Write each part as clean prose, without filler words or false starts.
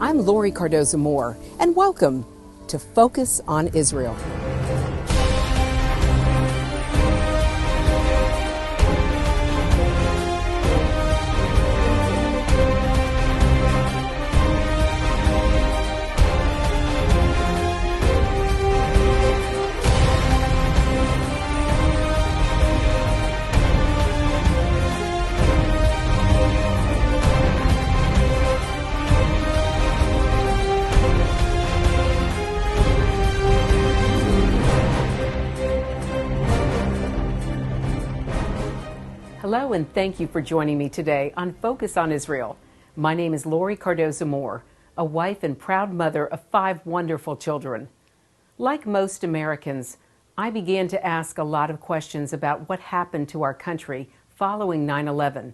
I'm Lori Cardoza-Moore, and welcome to Focus on Israel. Hello, and thank you for joining me today on Focus on Israel. My name is Lori Cardoza-Moore, a wife and proud mother of 5 wonderful children. Like most Americans, I began to ask a lot of questions about what happened to our country following 9/11.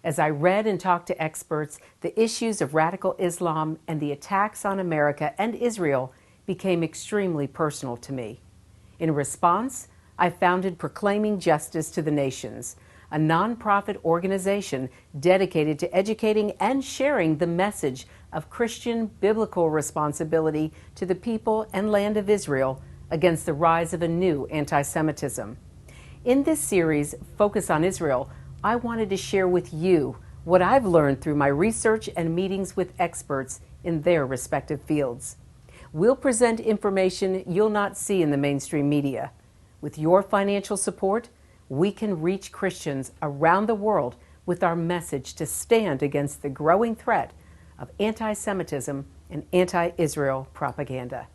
As I read and talked to experts, the issues of radical Islam and the attacks on America and Israel became extremely personal to me. In response, I founded Proclaiming Justice to the Nations, a nonprofit organization dedicated to educating and sharing the message of Christian biblical responsibility to the people and land of Israel against the rise of a new anti-Semitism. In this series, Focus on Israel, I wanted to share with you what I've learned through my research and meetings with experts in their respective fields. We'll present information you'll not see in the mainstream media. With your financial support, we can reach Christians around the world with our message to stand against the growing threat of anti-Semitism and anti-Israel propaganda.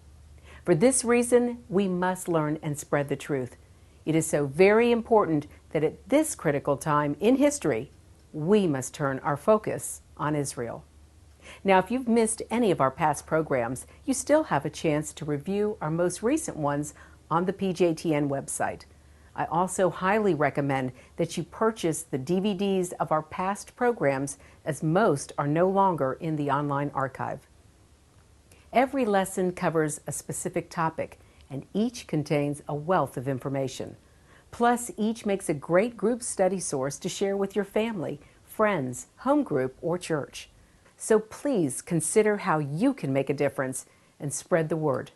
For this reason, we must learn and spread the truth. It is so very important that at this critical time in history, we must turn our focus on Israel. Now, if you've missed any of our past programs, you still have a chance to review our most recent ones on the PJTN website. I also highly recommend that you purchase the DVDs of our past programs, as most are no longer in the online archive. Every lesson covers a specific topic, and each contains a wealth of information. Plus, each makes a great group study source to share with your family, friends, home group, or church. So please consider how you can make a difference and spread the word.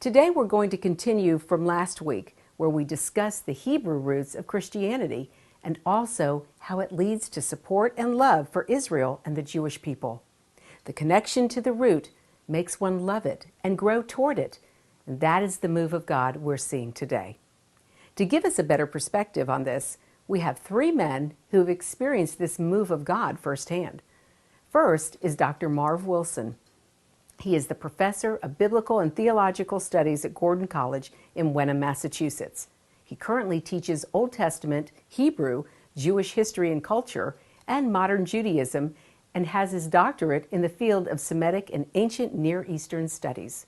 Today we're going to continue from last week, where we discuss the Hebrew roots of Christianity and also how it leads to support and love for Israel and the Jewish people. The connection to the root makes one love it and grow toward it, and that is the move of God we're seeing today. To give us a better perspective on this, we have 3 men who have experienced this move of God firsthand. First is Dr. Marv Wilson. He is the professor of biblical and theological studies at Gordon College in Wenham, Massachusetts. He currently teaches Old Testament, Hebrew, Jewish history and culture, and modern Judaism, and has his doctorate in the field of Semitic and ancient Near Eastern studies.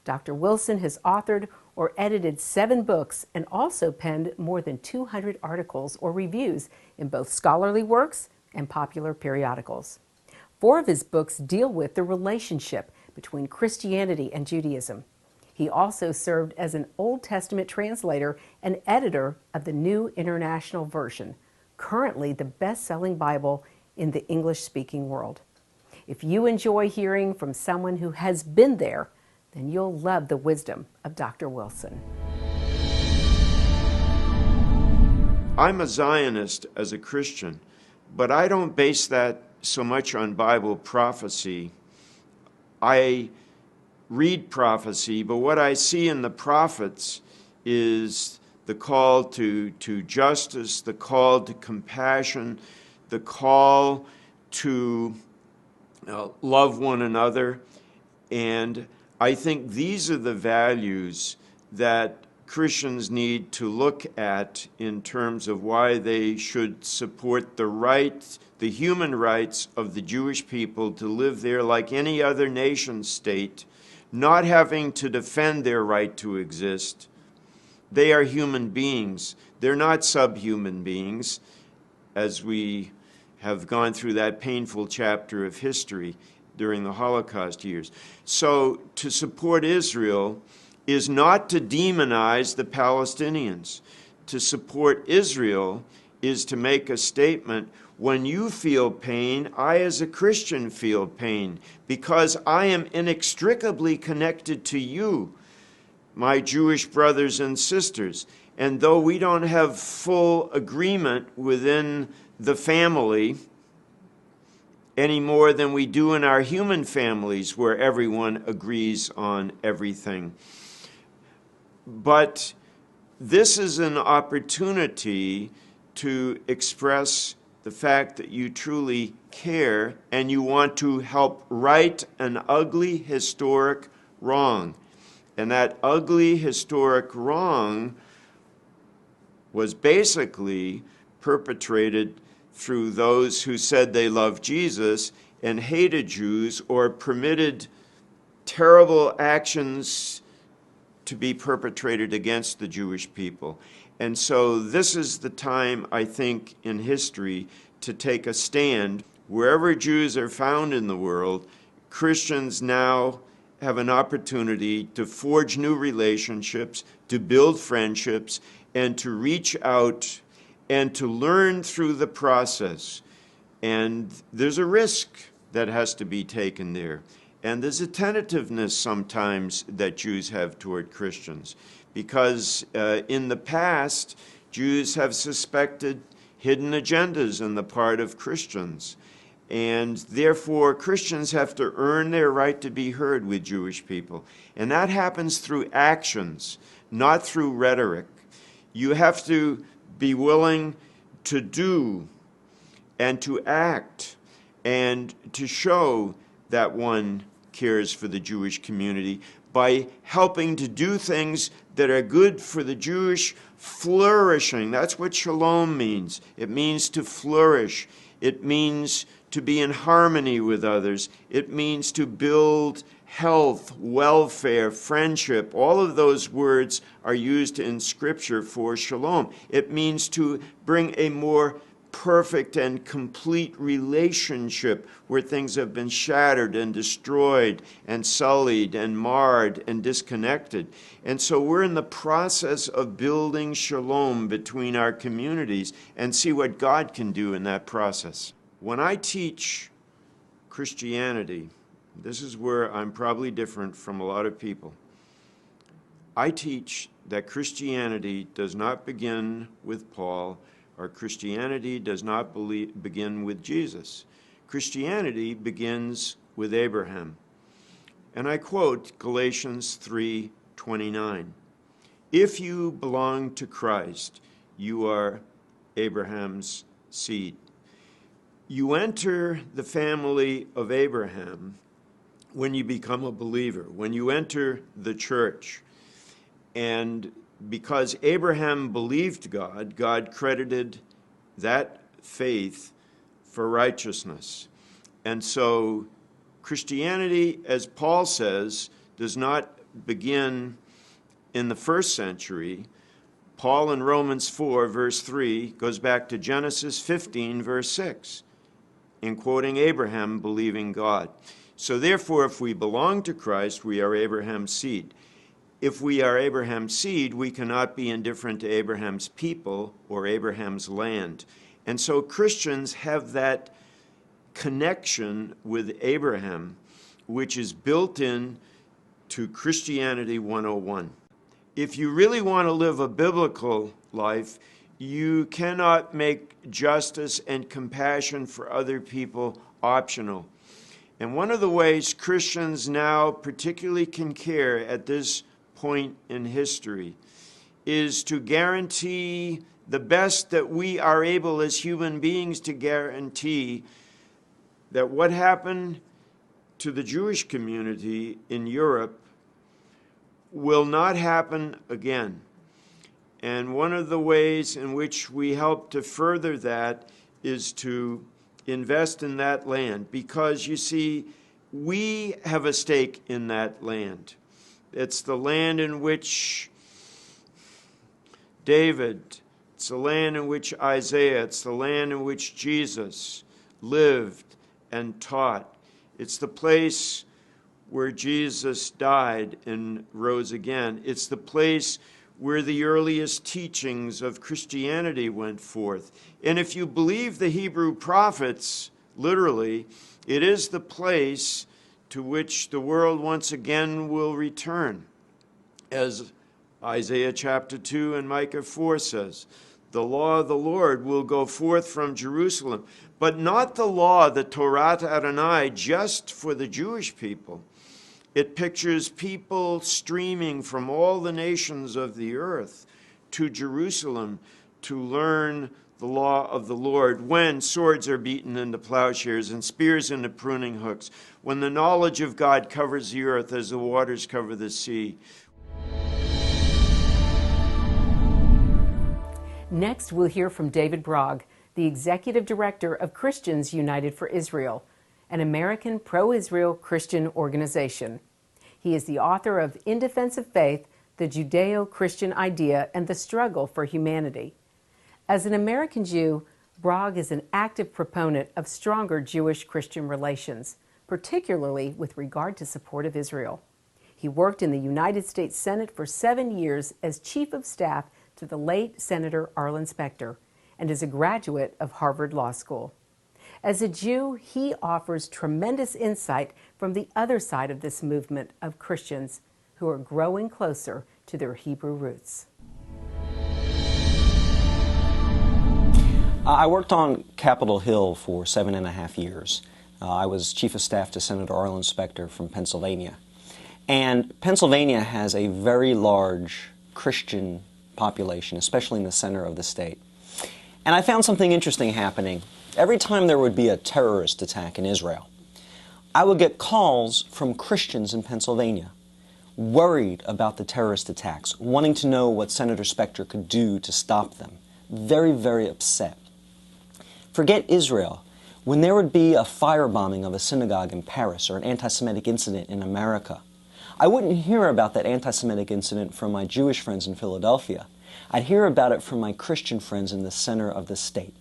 Dr. Wilson has authored or edited 7 books and also penned more than 200 articles or reviews in both scholarly works and popular periodicals. 4 of his books deal with the relationship between Christianity and Judaism. He also served as an Old Testament translator and editor of the New International Version, currently the best-selling Bible in the English-speaking world. If you enjoy hearing from someone who has been there, then you'll love the wisdom of Dr. Wilson. I'm a Zionist as a Christian, but I don't base that so much on Bible prophecy. I read prophecy, but what I see in the prophets is the call to justice, the call to compassion, the call to love one another. And I think these are the values that Christians need to look at in terms of why they should support the human rights of the Jewish people to live there like any other nation state, not having to defend their right to exist. They are human beings. They're not subhuman beings, as we have gone through that painful chapter of history during the Holocaust years. So to support Israel is not to demonize the Palestinians. To support Israel is to make a statement. When you feel pain, I as a Christian feel pain, because I am inextricably connected to you, my Jewish brothers and sisters. And though we don't have full agreement within the family any more than we do in our human families, where everyone agrees on everything, but this is an opportunity to express the fact that you truly care and you want to help right an ugly historic wrong. And that ugly historic wrong was basically perpetrated through those who said they loved Jesus and hated Jews, or permitted terrible actions to be perpetrated against the Jewish people. And so this is the time, I think, in history to take a stand. Wherever Jews are found in the world, Christians now have an opportunity to forge new relationships, to build friendships, and to reach out and to learn through the process. And there's a risk that has to be taken there. And there's a tentativeness sometimes that Jews have toward Christians, because in the past, Jews have suspected hidden agendas on the part of Christians. And therefore, Christians have to earn their right to be heard with Jewish people. And that happens through actions, not through rhetoric. You have to be willing to do and to act and to show that one cares for the Jewish community by helping to do things that are good for the Jewish flourishing. That's what shalom means. It means to flourish. It means to be in harmony with others. It means to build health, welfare, friendship. All of those words are used in Scripture for shalom. It means to bring a more perfect and complete relationship where things have been shattered and destroyed and sullied and marred and disconnected. And so we're in the process of building shalom between our communities and see what God can do in that process. When I teach Christianity, this is where I'm probably different from a lot of people. I teach that Christianity does not begin with Paul, or Christianity does not begin with Jesus. Christianity begins with Abraham. And I quote Galatians 3:29. If you belong to Christ, you are Abraham's seed. You enter the family of Abraham when you become a believer, when you enter the church. And because Abraham believed God, God credited that faith for righteousness. And so Christianity, as Paul says, does not begin in the first century. Paul in Romans 4, verse 3, goes back to Genesis 15, verse 6, in quoting Abraham believing God. So therefore, if we belong to Christ, we are Abraham's seed. If we are Abraham's seed, we cannot be indifferent to Abraham's people or Abraham's land. And so Christians have that connection with Abraham, which is built in to Christianity 101. If you really want to live a biblical life, you cannot make justice and compassion for other people optional. And one of the ways Christians now particularly can care at this point in history is to guarantee the best that we are able as human beings to guarantee that what happened to the Jewish community in Europe will not happen again. And one of the ways in which we help to further that is to invest in that land, because you see, we have a stake in that land. It's the land in which David, it's the land in which Isaiah, it's the land in which Jesus lived and taught. It's the place where Jesus died and rose again. It's the place where the earliest teachings of Christianity went forth. And if you believe the Hebrew prophets, literally, it is the place to which the world once again will return. As Isaiah chapter 2 and Micah 4 says, the law of the Lord will go forth from Jerusalem, but not the law, the Torah Adonai, just for the Jewish people. It pictures people streaming from all the nations of the earth to Jerusalem to learn the law of the Lord, when swords are beaten into plowshares and spears into pruning hooks, when the knowledge of God covers the earth as the waters cover the sea. Next, we'll hear from David Bragg, the Executive Director of Christians United for Israel, an American pro-Israel Christian organization. He is the author of In Defense of Faith, The Judeo-Christian Idea and the Struggle for Humanity. As an American Jew, Bragg is an active proponent of stronger Jewish-Christian relations, particularly with regard to support of Israel. He worked in the United States Senate for 7 years as Chief of Staff to the late Senator Arlen Specter, and is a graduate of Harvard Law School. As a Jew, he offers tremendous insight from the other side of this movement of Christians who are growing closer to their Hebrew roots. I worked on Capitol Hill for 7.5 years. I was Chief of Staff to Senator Arlen Specter from Pennsylvania. And Pennsylvania has a very large Christian population, especially in the center of the state. And I found something interesting happening. Every time there would be a terrorist attack in Israel, I would get calls from Christians in Pennsylvania, worried about the terrorist attacks, wanting to know what Senator Specter could do to stop them. Very, very upset. Forget Israel. When there would be a firebombing of a synagogue in Paris or an anti-Semitic incident in America, I wouldn't hear about that anti-Semitic incident from my Jewish friends in Philadelphia. I'd hear about it from my Christian friends in the center of the state.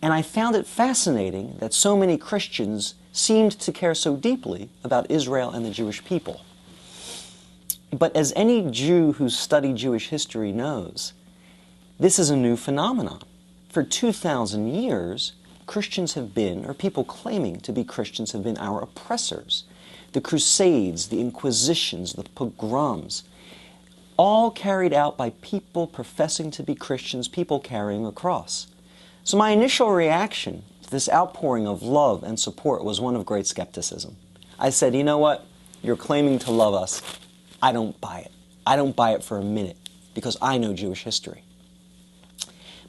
And I found it fascinating that so many Christians seemed to care so deeply about Israel and the Jewish people. But as any Jew who's studied Jewish history knows, this is a new phenomenon. For 2,000 years, Christians have been, or people claiming to be Christians have been our oppressors. The Crusades, the Inquisitions, the pogroms, all carried out by people professing to be Christians, people carrying a cross. So my initial reaction to this outpouring of love and support was one of great skepticism. I said, you know what? You're claiming to love us. I don't buy it. I don't buy it for a minute, because I know Jewish history.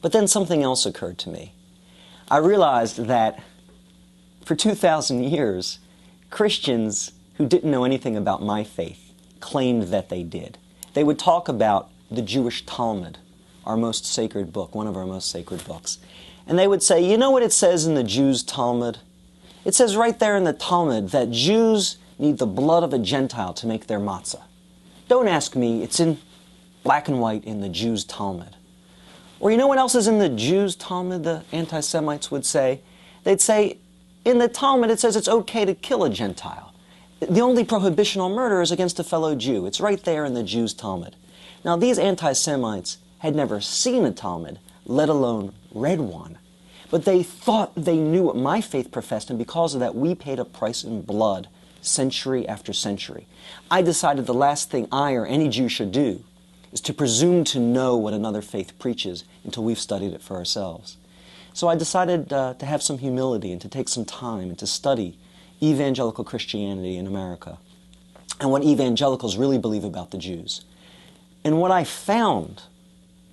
But then something else occurred to me. I realized that for 2,000 years, Christians who didn't know anything about my faith claimed that they did. They would talk about the Jewish Talmud, our most sacred book, one of our most sacred books. And they would say, you know what it says in the Jews' Talmud? It says right there in the Talmud that Jews need the blood of a Gentile to make their matzah. Don't ask me, it's in black and white in the Jews' Talmud. Or you know what else is in the Jews' Talmud, the anti-Semites would say? They'd say, in the Talmud it says it's okay to kill a Gentile. The only prohibition on murder is against a fellow Jew. It's right there in the Jews' Talmud. Now these anti-Semites had never seen a Talmud, let alone read one. But they thought they knew what my faith professed, and because of that we paid a price in blood century after century. I decided the last thing I or any Jew should do is to presume to know what another faith preaches until we've studied it for ourselves. So I decided to have some humility and to take some time and to study evangelical Christianity in America and what evangelicals really believe about the Jews. And what I found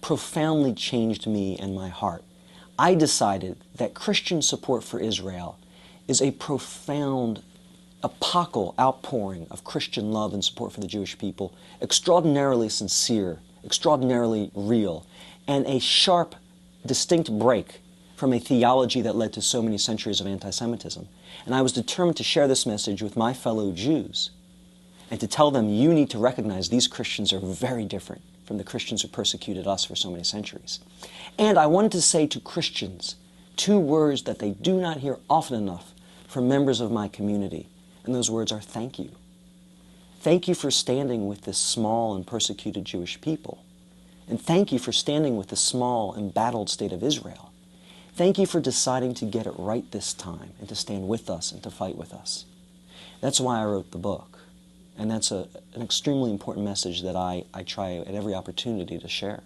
profoundly changed me and my heart. I decided that Christian support for Israel is a profound, epochal outpouring of Christian love and support for the Jewish people, extraordinarily sincere, extraordinarily real, and a sharp, distinct break from a theology that led to so many centuries of anti-Semitism. And I was determined to share this message with my fellow Jews and to tell them, you need to recognize these Christians are very different from the Christians who persecuted us for so many centuries. And I wanted to say to Christians 2 words that they do not hear often enough from members of my community, and those words are thank you. Thank you for standing with this small and persecuted Jewish people. And thank you for standing with the small, embattled state of Israel. Thank you for deciding to get it right this time and to stand with us and to fight with us. That's why I wrote the book. And that's an extremely important message that I try at every opportunity to share.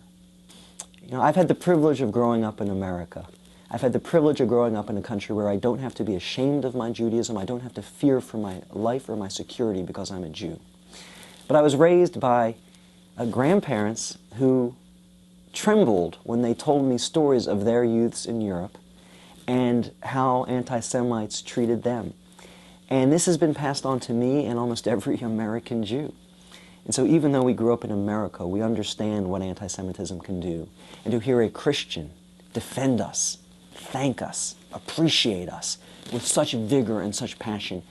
You know, I've had the privilege of growing up in America. I've had the privilege of growing up in a country where I don't have to be ashamed of my Judaism. I don't have to fear for my life or my security because I'm a Jew. But I was raised by grandparents who trembled when they told me stories of their youths in Europe and how anti-Semites treated them. And this has been passed on to me and almost every American Jew. And so even though we grew up in America, we understand what anti-Semitism can do. And to hear a Christian defend us, thank us, appreciate us with such vigor and such passion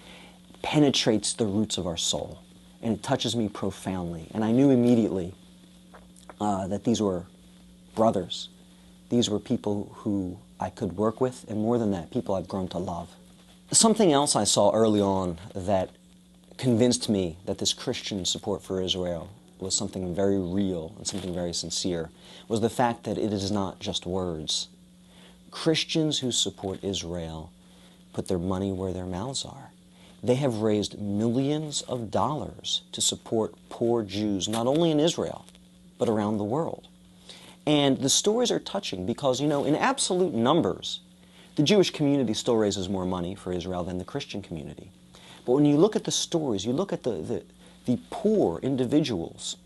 penetrates the roots of our soul. And it touches me profoundly. And I knew immediately that these were brothers. These were people who I could work with, and more than that, people I've grown to love. Something else I saw early on that convinced me that this Christian support for Israel was something very real and something very sincere was the fact that it is not just words. Christians who support Israel put their money where their mouths are. They have raised millions of dollars to support poor Jews, not only in Israel, but around the world. And the stories are touching because, you know, in absolute numbers, the Jewish community still raises more money for Israel than the Christian community. But when you look at the stories, you look at the poor individuals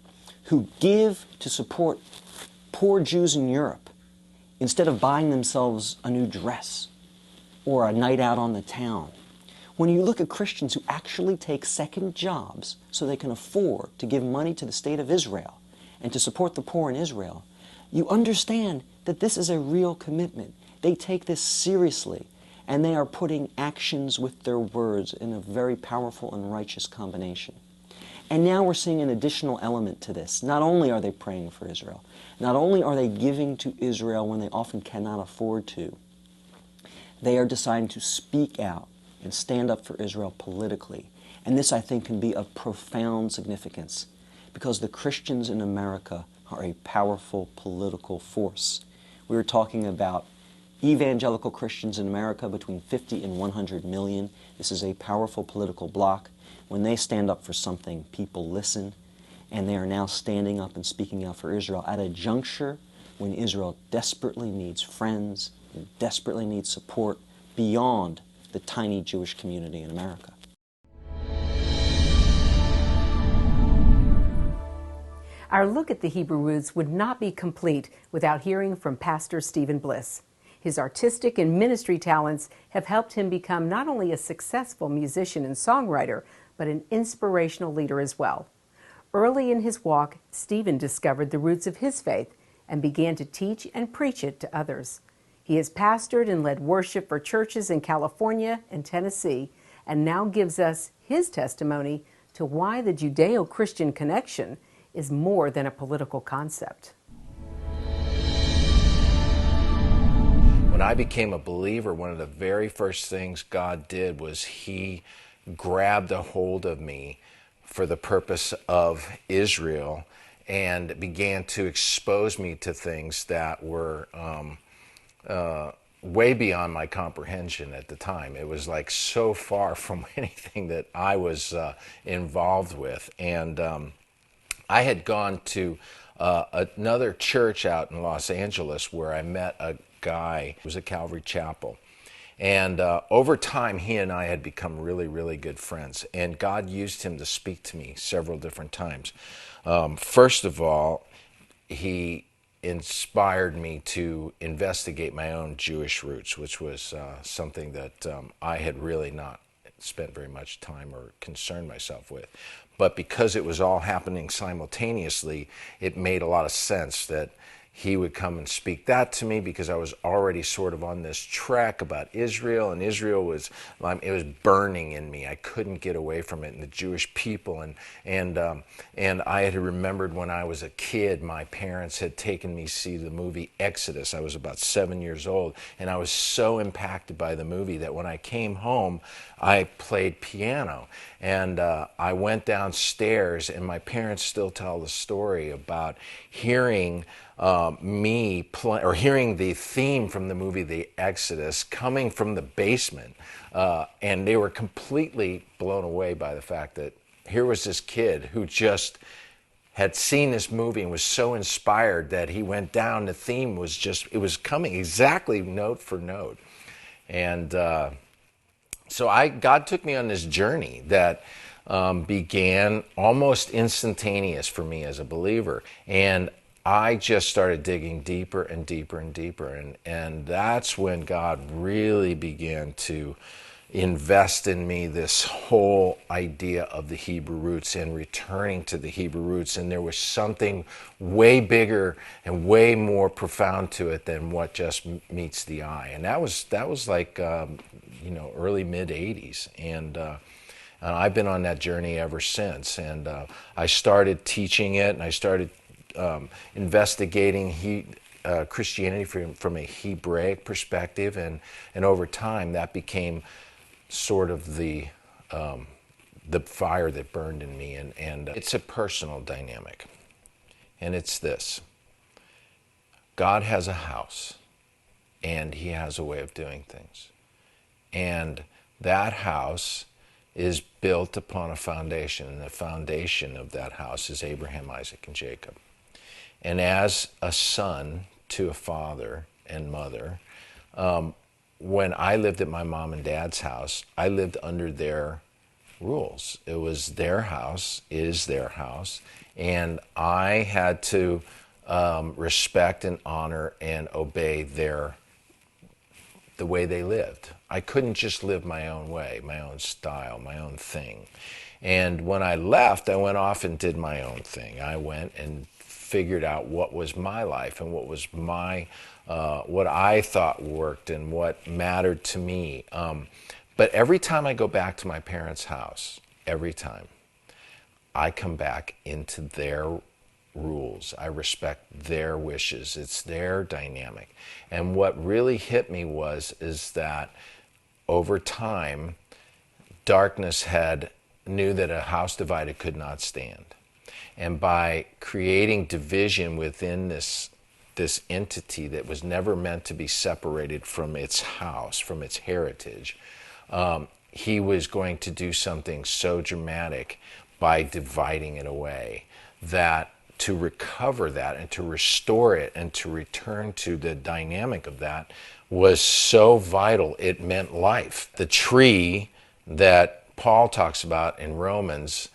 who give to support poor Jews in Europe instead of buying themselves a new dress or a night out on the town. When you look at Christians who actually take second jobs so they can afford to give money to the state of Israel and to support the poor in Israel, you understand that this is a real commitment. They take this seriously, and they are putting actions with their words in a very powerful and righteous combination. And now we're seeing an additional element to this. Not only are they praying for Israel, not only are they giving to Israel when they often cannot afford to, they are deciding to speak out and stand up for Israel politically. And this, I think, can be of profound significance because the Christians in America are a powerful political force. We were talking about evangelical Christians in America between 50 and 100 million. This is a powerful political bloc. When they stand up for something, people listen, and they are now standing up and speaking out for Israel at a juncture when Israel desperately needs friends, and desperately needs support beyond the tiny Jewish community in America. Our look at the Hebrew roots would not be complete without hearing from Pastor Stephen Bliss. His artistic and ministry talents have helped him become not only a successful musician and songwriter, but an inspirational leader as well. Early in his walk, Stephen discovered the roots of his faith and began to teach and preach it to others. He has pastored and led worship for churches in California and Tennessee, and now gives us his testimony to why the Judeo-Christian connection is more than a political concept. When I became a believer, one of the very first things God did was He grabbed a hold of me for the purpose of Israel and began to expose me to things that were way beyond my comprehension at the time. It was like so far from anything that I was involved with. And I had gone to another church out in Los Angeles where I met a guy who was at Calvary Chapel. And over time, he and I had become really, really good friends. And God used him to speak to me several different times. First of all, he inspired me to investigate my own Jewish roots, which was something that I had really not spent very much time or concerned myself with. But because it was all happening simultaneously, it made a lot of sense that he would come and speak that to me because I was already sort of on this trek about Israel, and Israel was, it was burning in me. I couldn't get away from it, and the Jewish people, and I had remembered when I was a kid, my parents had taken me to see the movie Exodus. I was about 7 years old, and I was so impacted by the movie that when I came home, I played piano, and I went downstairs, and my parents still tell the story about hearing hearing the theme from the movie The Exodus coming from the basement, and they were completely blown away by the fact that here was this kid who just had seen this movie and was so inspired that he went down. The theme was just, it was coming exactly note for note. And so God took me on this journey that began almost instantaneous for me as a believer. And I just started digging deeper and deeper and deeper. And that's when God really began to invest in me this whole idea of the Hebrew roots and returning to the Hebrew roots. And there was something way bigger and way more profound to it than what just meets the eye. And that was like, early mid 80s. And I've been on that journey ever since. And I started teaching it, and I started investigating Christianity from a Hebraic perspective, and over time that became sort of the fire that burned in me, and it's a personal dynamic, and it's this: God has a house, and He has a way of doing things, and that house is built upon a foundation, and the foundation of that house is Abraham, Isaac, and Jacob. And as a son to a father and mother, when I lived at my mom and dad's house, I lived under their rules. It was their house, it is their house, and I had to respect and honor and obey the way they lived. I couldn't just live my own way, my own style, my own thing. And when I left, I went off and did my own thing. I went and figured out what was my life and what was what I thought worked and what mattered to me. But every time I go back to my parents' house, every time, I come back into their rules. I respect their wishes. It's their dynamic. And what really hit me is that over time, darkness knew that a house divided could not stand. And by creating division within this entity that was never meant to be separated from its house, from its heritage, he was going to do something so dramatic by dividing it away, that to recover that and to restore it and to return to the dynamic of that was so vital. It meant life. The tree that Paul talks about in Romans,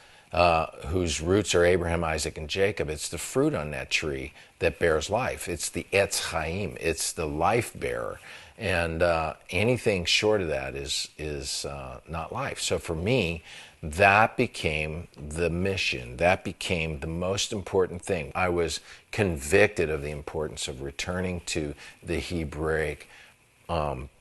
whose roots are Abraham, Isaac, and Jacob, it's the fruit on that tree that bears life. It's the Etz Chaim. It's the life bearer. And anything short of that is not life. So for me, that became the mission. That became the most important thing. I was convicted of the importance of returning to the Hebraic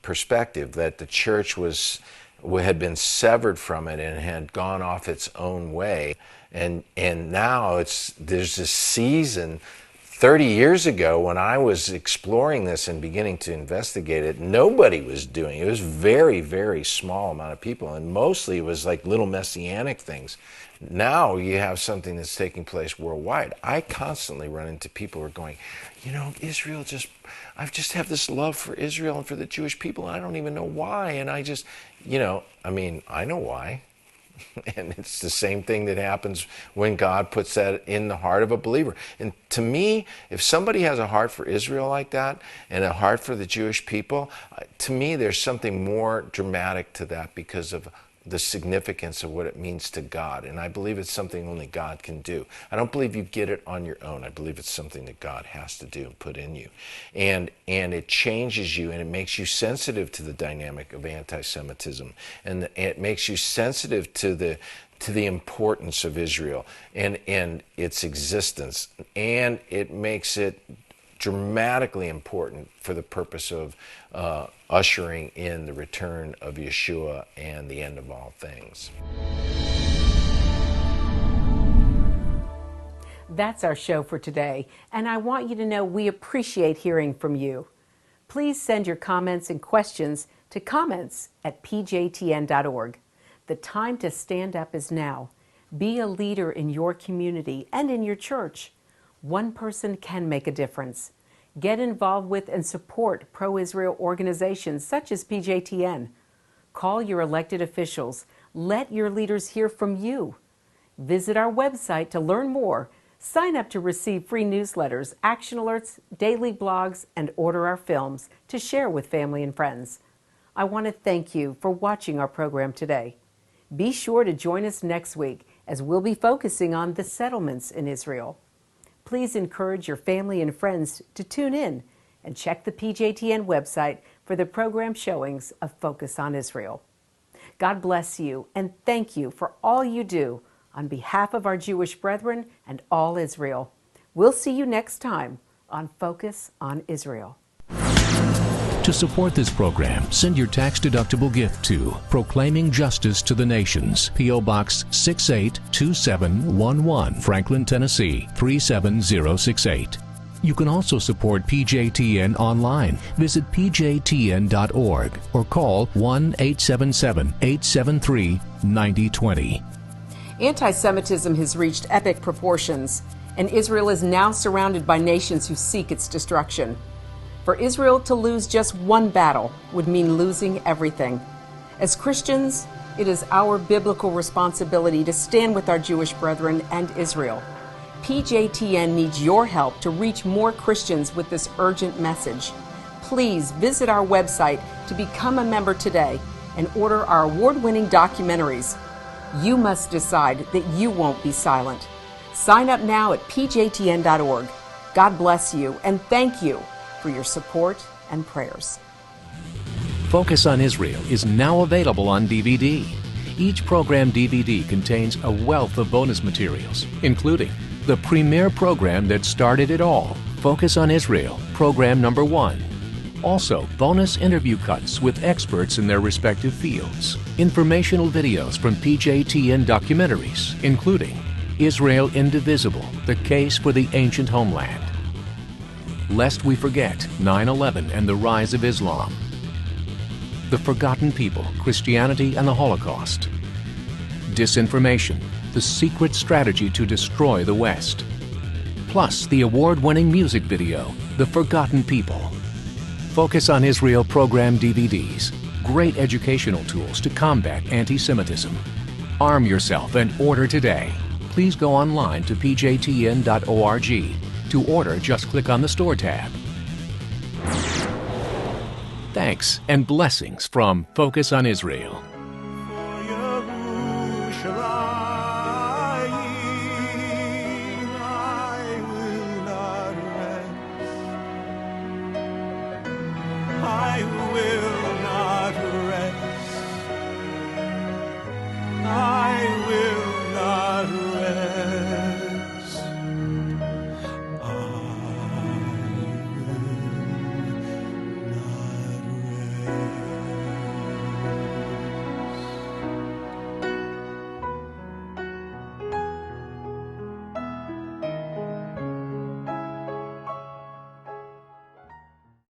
perspective, that the church had been severed from it and had gone off its own way. And now there's this season. 30 years ago, when I was exploring this and beginning to investigate it, nobody was doing it. It was very, very small amount of people, and mostly it was like little messianic things. Now you have something that's taking place worldwide. I constantly run into people who are going, Israel I just have this love for Israel and for the Jewish people, and I don't even know why. And I just, I know why. And it's the same thing that happens when God puts that in the heart of a believer. And to me, if somebody has a heart for Israel like that and a heart for the Jewish people, to me there's something more dramatic to that because of the significance of what it means to God. And I believe it's something only God can do. I don't believe you get it on your own. I believe it's something that God has to do and put in you. And it changes you, and it makes you sensitive to the dynamic of anti-Semitism. And it makes you sensitive to the importance of Israel and its existence. And it makes it dramatically important for the purpose of ushering in the return of Yeshua and the end of all things. That's our show for today, and I want you to know we appreciate hearing from you. Please send your comments and questions to comments@pjtn.org. The time to stand up is now. Be a leader in your community and in your church. One person can make a difference. Get involved with and support pro-Israel organizations such as PJTN. Call your elected officials. Let your leaders hear from you. Visit our website to learn more. Sign up to receive free newsletters, action alerts, daily blogs, and order our films to share with family and friends. I want to thank you for watching our program today. Be sure to join us next week as we'll be focusing on the settlements in Israel. Please encourage your family and friends to tune in and check the PJTN website for the program showings of Focus on Israel. God bless you and thank you for all you do on behalf of our Jewish brethren and all Israel. We'll see you next time on Focus on Israel. To support this program, send your tax-deductible gift to Proclaiming Justice to the Nations, P.O. Box 682711, Franklin, Tennessee 37068. You can also support PJTN online. Visit pjtn.org or call 1-877-873-9020. Anti-Semitism has reached epic proportions, and Israel is now surrounded by nations who seek its destruction. For Israel to lose just one battle would mean losing everything. As Christians, it is our biblical responsibility to stand with our Jewish brethren and Israel. PJTN needs your help to reach more Christians with this urgent message. Please visit our website to become a member today and order our award-winning documentaries. You must decide that you won't be silent. Sign up now at pjtn.org. God bless you and thank you for your support and prayers. Focus on Israel is now available on DVD. Each program DVD contains a wealth of bonus materials, including the premier program that started it all, Focus on Israel, program number 1. Also, bonus interview cuts with experts in their respective fields. Informational videos from PJTN documentaries, including Israel Indivisible, The Case for the Ancient Homeland. Lest We Forget, 9/11 and the Rise of Islam. The Forgotten People, Christianity and the Holocaust. Disinformation, the secret strategy to destroy the West. Plus the award-winning music video, The Forgotten People. Focus on Israel program DVDs, great educational tools to combat anti-Semitism. Arm yourself and order today. Please go online to pjtn.org. To order, just click on the Store tab. Thanks and blessings from Focus on Israel.